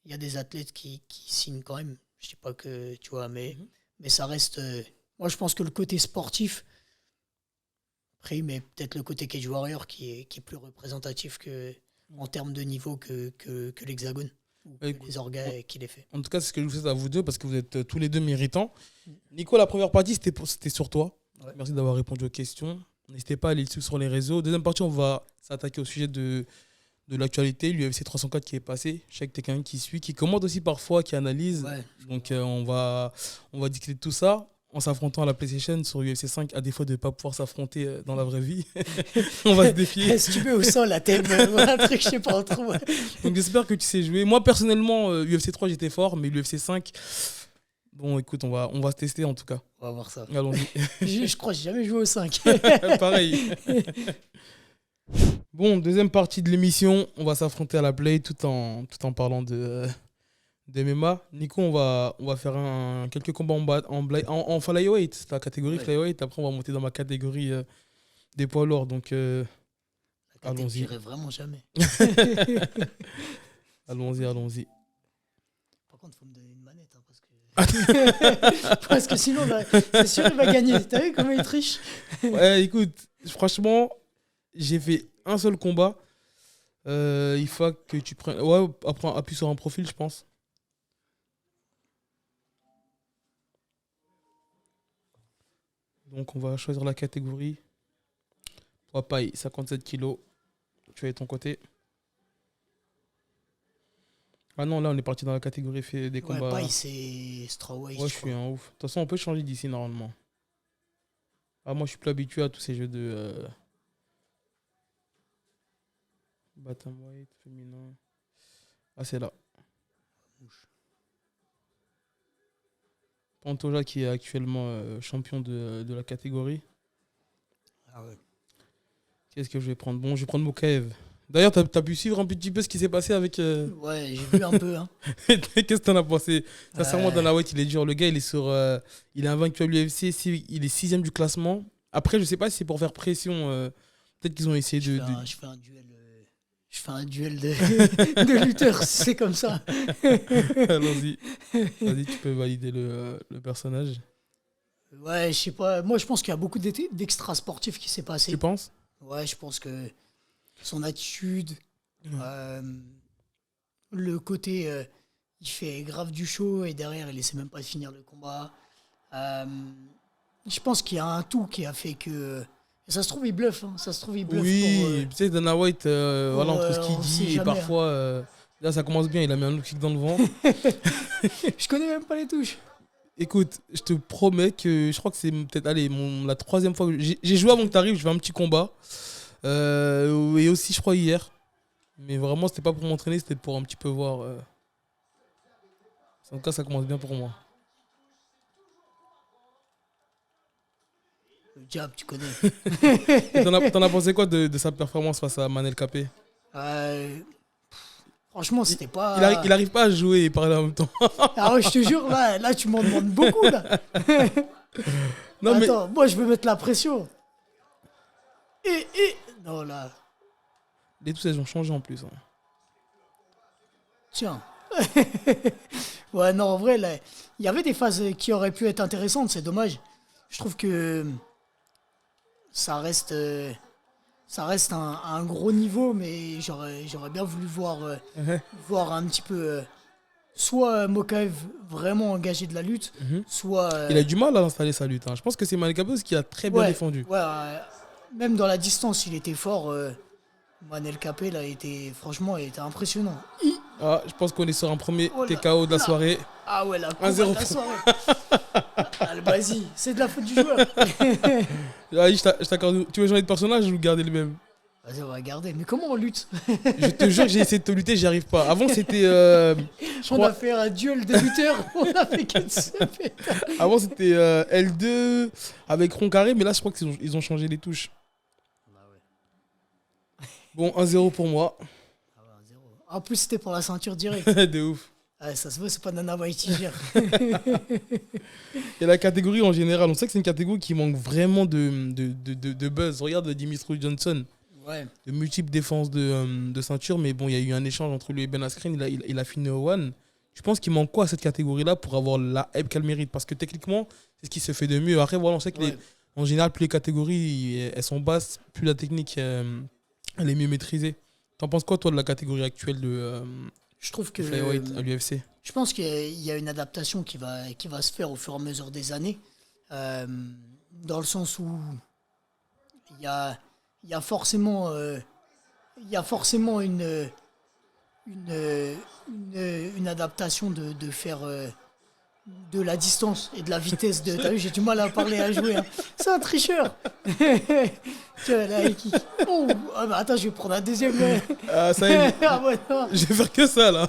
il y a des athlètes qui signent quand même. Je dis pas que, tu vois, mais, Mhm. mais ça reste. Moi, je pense que le côté sportif prime, et peut-être le côté Cage Warrior qui est plus représentatif en termes de niveau que l'Hexagone ou Bah, que écoute, les orgas qui les fait. en tout cas, c'est ce que je vous souhaite à vous deux parce que vous êtes tous les deux méritants. Nico, la première partie, c'était sur toi. Ouais. Merci d'avoir répondu aux questions. N'hésitez pas à aller sur les réseaux. Deuxième partie, on va s'attaquer au sujet de l'actualité, l'UFC 304 qui est passé. Je sais que tu es quelqu'un qui suit, qui commente aussi parfois, qui analyse. Ouais. Donc, on va discuter de tout ça en s'affrontant à la PlayStation sur UFC 5, à défaut de ne pas pouvoir s'affronter dans la vraie vie. On va se défier. Si tu mets au sol à thème ou un truc, je sais pas trop. Donc, j'espère que tu sais jouer. Moi, personnellement, UFC 3, j'étais fort, mais l'UFC 5, bon, écoute, on va se tester en tout cas. On va voir ça. Allons-y. Je crois que j'ai jamais joué au 5. Pareil. Bon, deuxième partie de l'émission, on va s'affronter à la play tout en parlant de MMA. Nico, on va faire quelques combats en flyweight, la catégorie Ouais. flyweight. Après, on va monter dans ma catégorie des poids lourds. Donc, allons-y. J'irai vraiment jamais. Allons-y. Par contre, faut me donner une manette. Parce que sinon, c'est sûr, il va gagner. T'as vu comment il triche? Ouais, écoute, franchement, j'ai fait un seul combat. Il faut que tu prennes. Ouais, après, appuie sur un profil, je pense. Donc, on va choisir la catégorie. Poids paille, 57 kilos. Tu es de ton côté. Ah non, là, on est parti dans la catégorie des Ouais, combats. paille, c'est strawweight. Ouais, je suis un ouf. De toute façon, on peut changer d'ici normalement. Ah, moi, je suis plus habitué à tous ces jeux de. Bantamweight, féminin. Ah, c'est là. Pantoja qui est actuellement champion de la catégorie. Ah ouais. Qu'est-ce que je vais prendre? Bon, je vais prendre Mokaev. D'ailleurs, t'as pu suivre un petit peu ce qui s'est passé avec. Ouais, j'ai vu un peu. Hein. Qu'est-ce que t'en as pensé? Sincèrement, Ouais. Dana White, il est dur. Le gars, il est sur. Il est invaincu à l'UFC. Il est 6ème du classement. Après, je sais pas si c'est pour faire pression. Peut-être qu'ils ont essayé Je de. fais un, je fais un duel. Je fais un duel de lutteurs, c'est comme ça. Allons-y. Vas-y, tu peux valider le personnage. Ouais, je sais pas. Moi, je pense qu'il y a beaucoup d'extra sportifs qui s'est passé. Tu penses? Ouais, je pense que son attitude, Ouais. le côté, il fait grave du show et derrière, il essaie même pas de finir le combat. Je pense qu'il y a un tout qui a fait que. Ça se trouve, il bluffe. Hein. Ça se trouve, il bluffe. Oui, tu sais, Dana White, voilà, entre ce qu'il on sait dit et jamais, parfois. Là, ça commence bien. Il a mis un low kick dans le vent. Je connais même pas les touches. Écoute, je te promets que je crois que c'est peut-être allez, la 3e fois que j'ai joué avant que tu arrives. Je fais un petit combat. Et aussi, je crois, hier. Mais vraiment, c'était pas pour m'entraîner, c'était pour un petit peu voir. En tout cas, ça commence bien pour moi. Le jab, tu connais. Et t'en as pensé quoi de sa performance face à Manel Capé? Franchement, c'était pas. Il arrive pas à jouer et parler en même temps. Ah ouais, je te jure, là, tu m'en demandes beaucoup, là. Non, Attends, moi, je veux mettre la pression. Non, là. Les tous, elles ont changé en plus. Hein. Tiens. Ouais, non, en vrai, là, il y avait des phases qui auraient pu être intéressantes, c'est dommage. Je trouve que ça reste un gros niveau, mais j'aurais bien voulu voir un petit peu soit Mokaev vraiment engagé de la lutte, soit... Il a du mal à installer sa lutte. Hein. Je pense que c'est Manel Capé qui a très bien défendu. Ouais, même dans la distance, il était fort. Manel Capé, là, franchement, il était impressionnant. Ah, je pense qu'on est sur un premier Oh là TKO de la là. soirée. Ah ouais, la combat 1-0 de la soirée. Ah, vas-y, c'est de la faute du joueur. Allez, je t'accorde. Tu veux changer de personnage ou garder le même? Vas-y, on va regarder. Mais comment on lutte? Je te jure que j'ai essayé de te lutter, j'y arrive pas. Avant, c'était. Je On crois- a fait un duel de lutteurs. On a fait que de se péter. Avant, c'était L2 avec rond carré, mais là, je crois qu'ils ont changé les touches. Bon, 1-0 pour moi. En plus, c'était pour la ceinture directe. De ouf. Ah, ça se voit, c'est pas Dana White qui gère. Et la catégorie en général, on sait que c'est une catégorie qui manque vraiment de buzz. Regarde Dimitri Johnson, Ouais. de multiples défenses de ceinture, mais bon, il y a eu un échange entre lui et Ben Askren, il a fini au one. Je pense qu'il manque quoi à cette catégorie-là pour avoir la hype qu'elle mérite? Parce que techniquement, c'est ce qui se fait de mieux. Après, voilà, on sait que Ouais. en général, plus les catégories elles sont basses, plus la technique elle est mieux maîtrisée. T'en penses quoi, toi, de la catégorie actuelle de Je trouve que. flyweight à l'UFC? Je pense qu'il y a une adaptation qui va se faire au fur et à mesure des années. Dans le sens où il y a forcément une adaptation de faire de la distance et de la vitesse. T'as vu, j'ai du mal à parler, à jouer. Hein. C'est un tricheur. Tu vois, là, oh, ah bah attends, je vais prendre un deuxième. Ah, ça y est, Ah ouais, non. je vais faire que ça, là.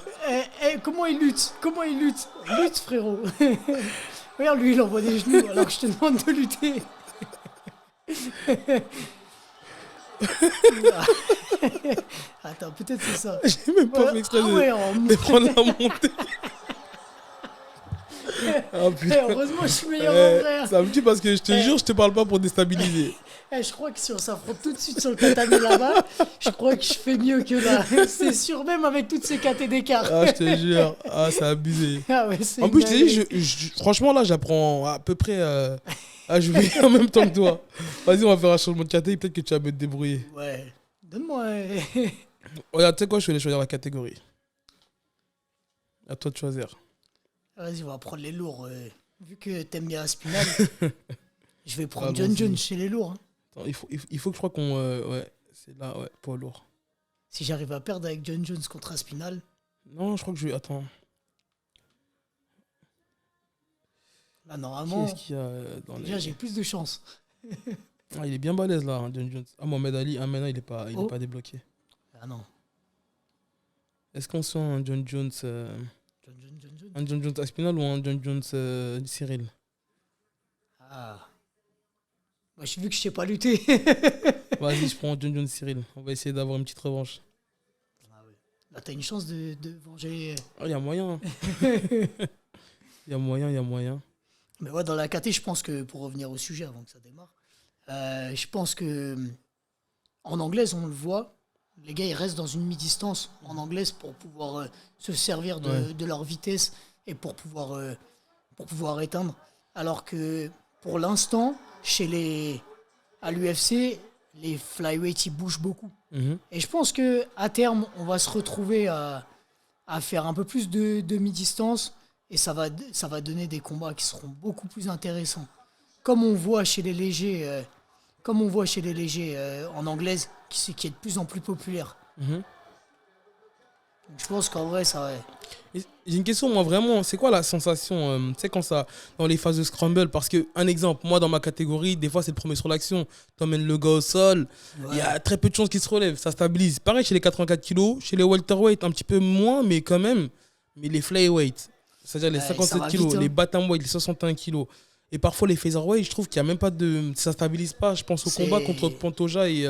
Comment il lutte? Comment il lutte? Lutte, frérot. Regarde, lui, il envoie des genoux alors que je te demande de lutter. Attends, peut-être c'est ça. J'ai même pas fait exprès Ah ouais, de prendre la montée. Ah, putain. heureusement, je suis meilleur en vrai. Ça me tue parce que je te jure, je te parle pas pour déstabiliser. Je crois que si on s'affronte tout de suite sur le tatami là-bas, je crois que je fais mieux que là. C'est sûr, même avec toutes ces KT d'écart. Ah, je te jure. Ah, c'est abusé. Ah ouais, c'est En plus, je une t'ai dit, dinguerie. franchement, là, j'apprends à peu près à jouer en même temps que toi. Vas-y, on va faire un changement de catégorie. Peut-être que tu vas me débrouiller. Ouais. Donne-moi. Regarde, tu sais quoi, je vais aller choisir la catégorie. À toi de choisir. Vas-y, on va prendre les lourds. Vu que t'aimes bien Aspinal, je vais prendre John Allons-y. Jones chez les lourds. Hein. Attends, il faut que je crois qu'on. Ouais, c'est là, ouais, poids lourd. Si j'arrive à perdre avec John Jones contre Aspinal, Non, je crois que je vais. Attends. là, Qui normalement, est-ce qu'il y a dans déjà, les. j'ai plus de chance. Ah, il est bien balèze là, hein, John Jones. Ah, Mohamed Ali, ah, maintenant il est Oh. pas débloqué. Ah non. Est-ce qu'on sent un John Jones, John. un John Jones Aspinall ou un John Jones Cyril? Ah. Moi, j'ai vu que je sais pas lutter. Vas-y, je prends John Jones Cyril. On va essayer d'avoir une petite revanche. Là, t'as une chance de venger. Il y a moyen. Il y a moyen. Mais ouais, dans la KT, je pense que, pour revenir au sujet avant que ça démarre, je pense que en anglaise, on le voit, les gars, ils restent dans une mi-distance en anglaise pour pouvoir se servir de leur vitesse et pour pouvoir éteindre. Alors que pour l'instant, à l'UFC, les flyweights, ils bougent beaucoup. Et je pense qu'à terme, on va se retrouver à faire un peu plus de mi-distance et ça va donner des combats qui seront beaucoup plus intéressants. Comme on voit chez les légers, en anglaise, qui est de plus en plus populaire. Donc, je pense qu'en vrai, ça va. J'ai une question, moi, vraiment, c'est quoi la sensation, tu sais, quand ça, dans les phases de scramble? Parce que, un exemple, moi, dans ma catégorie, des fois, c'est le premier sur l'action. T'emmènes le gars au sol, il y a très peu de chances qu'il se relève, ça stabilise. Pareil chez les 84 kilos, chez les welterweight, un petit peu moins, mais quand même. Mais les flyweight, c'est-à-dire les 57 kilos, vite, hein. les bantamweight, les 61 kilos. Et parfois, les featherweight, je trouve qu'il n'y a même pas de. Ça stabilise pas. Je pense au combat contre Pantoja et.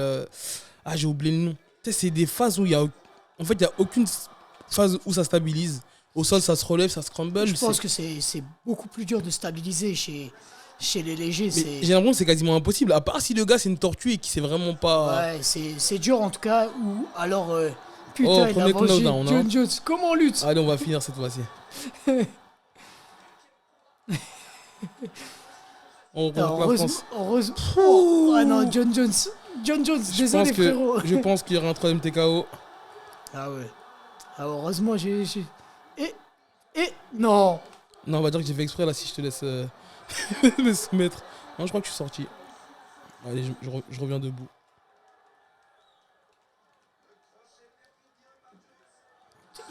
J'ai oublié le nom. Tu sais, c'est des phases où il y a. En fait, il n'y a aucune phase où ça stabilise. Au sol, ça se relève, ça scramble. Je pense que c'est beaucoup plus dur de stabiliser chez les légers. J'ai l'impression que c'est quasiment impossible. À part si le gars, c'est une tortue et qu'il sait vraiment pas. Ouais, c'est dur en tout cas. Ou alors. Putain, il a mangé John Jones. Comment on lutte? Allez, on va finir cette fois-ci. Heureusement. Oh non, John Jones. Désolé frérot. Je pense qu'il y aura un troisième TKO. Ah ouais. Ah, heureusement, j'ai. Non. Non, on va dire que j'ai fait exprès là si je te laisse me soumettre. Non, je crois que je suis sorti. Allez, je reviens debout.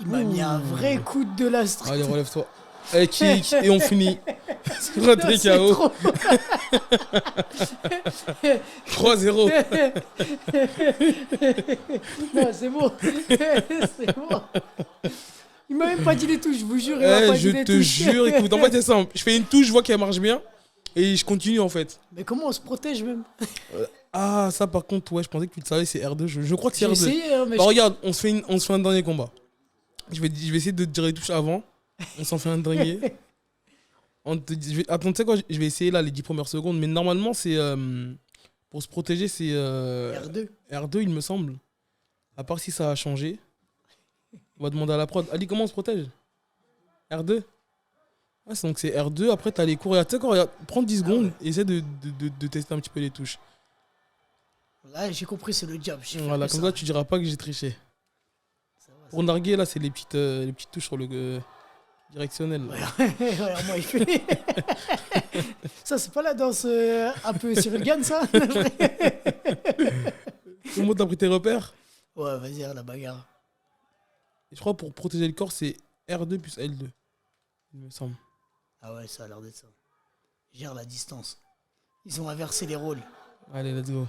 Il m'a mis un vrai coup de la street. Allez, relève-toi. Allez, kick, et on finit. Sur un TKO. 3-0. Non, c'est bon. C'est bon. Il m'a même pas dit les touches, je vous jure. Il m'a pas dit les touches. Je te jure, écoute, en fait, c'est simple. Je fais une touche, je vois qu'elle marche bien. Et je continue en fait. Mais comment on se protège même? Ça par contre, ouais, je pensais que tu le savais, c'est R2. Je crois que c'est R2. J'ai essayé, hein, mais regarde, on se fait un dernier combat. Je vais essayer de te dire les touches avant. On s'en fait un dernier. Attends, tu sais quoi, je vais essayer là les 10 premières secondes. Mais normalement, c'est. Pour se protéger, c'est. R2. R2, il me semble. À part si ça a changé. On va demander à la prod. Ali, comment on se protège? R2? Donc c'est R2. Après, t'as les cours. Tu sais quoi, prends 10 secondes et essaie de tester un petit peu les touches. Là, j'ai compris, c'est le diable. Voilà, comme ça, tu diras pas que j'ai triché. Pour narguer, là, c'est les petites touches sur le directionnel. Ouais, moi, il fait. Ça, c'est pas la danse un peu Cyril Gann, ça? Comment t'as pris tes repères? Ouais, vas-y, la bagarre. Et je crois pour protéger le corps, c'est R2 plus L2. Il me semble. Ah ouais, ça a l'air d'être ça. Gère la distance. Ils ont inversé les rôles. Allez, let's go.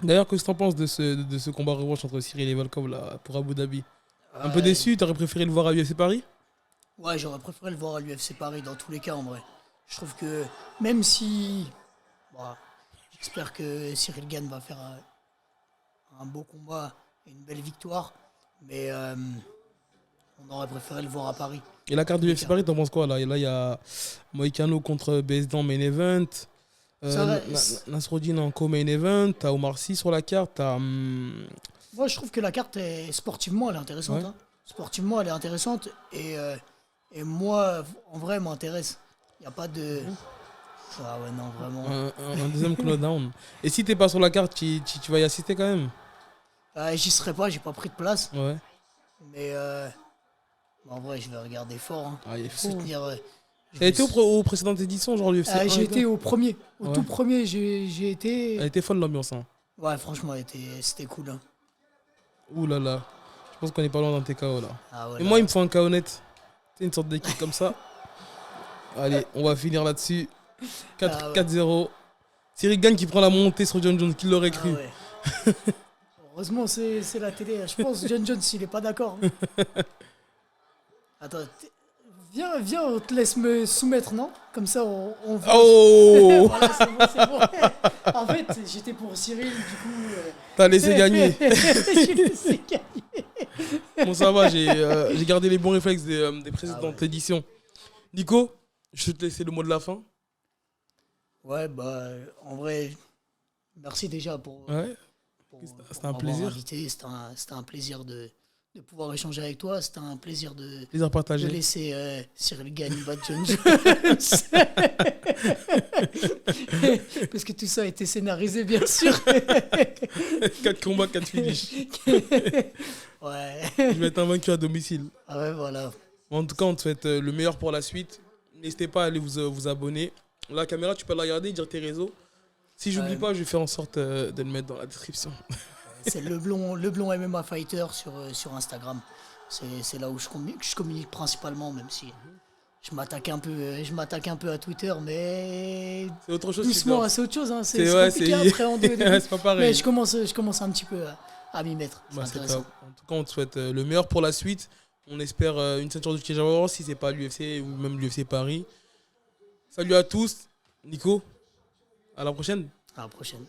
D'ailleurs, qu'est-ce que t'en penses de ce combat revanche entre Cyril et Volkov là, pour Abu Dhabi? Un peu déçu, t'aurais préféré le voir à UFC Paris? Ouais, j'aurais préféré le voir à l'UFC Paris dans tous les cas en vrai. Je trouve que même si... j'espère que Cyril Gann va faire un beau combat et une belle victoire, mais on aurait préféré le voir à Paris. Et la carte de l'UFC Paris, t'en penses quoi là? Et là, il y a Moïcano contre BSD en main event. Nasruddin en co-main event, t'as Omar Sy sur la carte, t'as... Moi, je trouve que la carte, sportivement, elle est intéressante. Ouais. Hein. Sportivement, elle est intéressante et moi, en vrai, m'intéresse. Il n'y a pas de... Ah ouais, non, vraiment. Un deuxième close-down. Et si t'es pas sur la carte, tu vas y assister quand même? J'y serai pas, j'ai pas pris de place. Ouais. Mais en vrai, je vais regarder fort. Hein. Il est fou. Elle était aux précédentes éditions, genre l'UFC 1 J'ai et été tout. au premier. Au Ouais. tout premier, j'ai été. Elle était folle l'ambiance. Hein. Ouais, franchement, c'était cool. Hein. Ouh là là. Je pense qu'on est pas loin d'un TKO là. Ah ouais, Et là, moi, il me faut un KO net. C'est une sorte d'équipe comme ça. Allez, on va finir là-dessus. 4-0. Cyril Gagne qui prend la montée sur John Jones, qui l'aurait ah cru. ouais. Heureusement, c'est la télé. Je pense John Jones, il est pas d'accord. Attends, viens, on te laisse me soumettre, non? Comme ça, on voit. Oh Voilà, c'est bon. En fait, j'étais pour Cyril, du coup. T'as laissé gagner. J'ai laissé gagner. Bon, ça va, j'ai gardé les bons réflexes des précédentes éditions. Nico, je vais te laisser le mot de la fin. Ouais, bah, en vrai, merci déjà pour Ouais, c'était un plaisir. invité. C'était un plaisir de pouvoir échanger avec toi. C'était un plaisir de Plaisir partagé. laisser Cyril Gagne battre John Jones. Parce que tout ça a été scénarisé, bien sûr. 4 combats, 4 finishes. Ouais. Je vais être invaincu à domicile. Ah ouais, voilà. En tout cas, on te souhaite le meilleur pour la suite. N'hésitez pas à aller vous abonner. La caméra, tu peux la regarder, dire tes réseaux. Si j'oublie pas, je vais faire en sorte de le mettre dans la description. C'est le blond MMA Fighter sur Instagram. C'est là où je communique principalement, même si je m'attaque un peu à Twitter, mais C'est autre chose. doucement, c'est autre chose. Hein. C'est ouais, compliqué à appréhender au début. c'est pas pareil. Mais je commence un petit peu à m'y mettre. C'est Bah, c'est intéressant. top. En tout cas, on te souhaite le meilleur pour la suite. On espère une ceinture du Cage si c'est pas l'UFC ou même l'UFC Paris. Salut à tous. Nico, à la prochaine. À la prochaine.